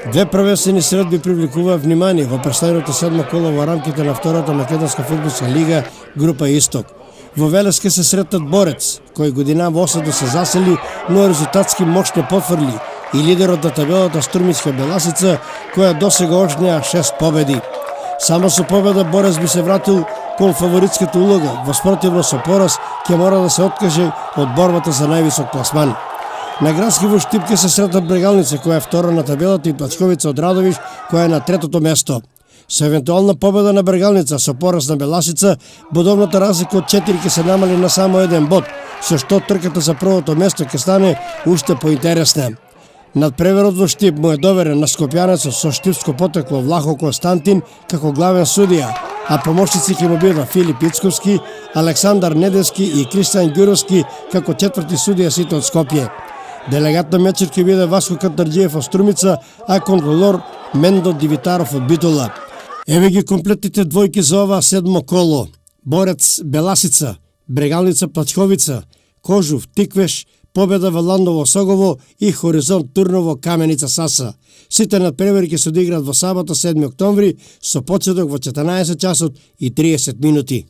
Две првенствени средби привлекуваа внимание во претстојното седмо коло во рамките на втората македонска фудбалска лига група Исток. Во Велеска се сретнат Борец, кој година во осаду се засели, но резултатски моќ не потврли, и лидерот на табелата Струмичка Беласица, која досега очнеа 6 победи. Само со победа Борец би се вратил кон фаворитската улога, во спротивно со пораз ќе мора да се откаже од борбата за највисок пласман. На градски во Штипке се сретат Брегалница, која е втора на табелата, и Плачковица од Радовиш, која е на третото место. Со евентуална победа на Брегалница со пораз на Беласица, бодовната разлика од 4 ќе се намали на само 1 бод, со што трката за првото место ќе стане уште поинтересна. Надпреверот во Штип му е доверен на скопјанецот со штипско потекло Влахо Константин како главен судија, а помошници ќе му бидат Филип Ицковски, Александар Недевски и Кристијан Ѓуровски како четврти судија сите од Скопје. Делегат на мечот ќе биде Васко Кантарџиев од Струмица, а контролор Мендо Дивитаров од Битола. Еве ги комплетните двојки за ова седмо коло. Борец Беласица, Брегалница Плачковица, Кожув Тиквеш, победа во Ландово Согово и Хоризонт Турново Каменица Саса. Сите надпревари ќе се одиграат во сабота 7 октомври со почеток во 14 часот и 30 минути.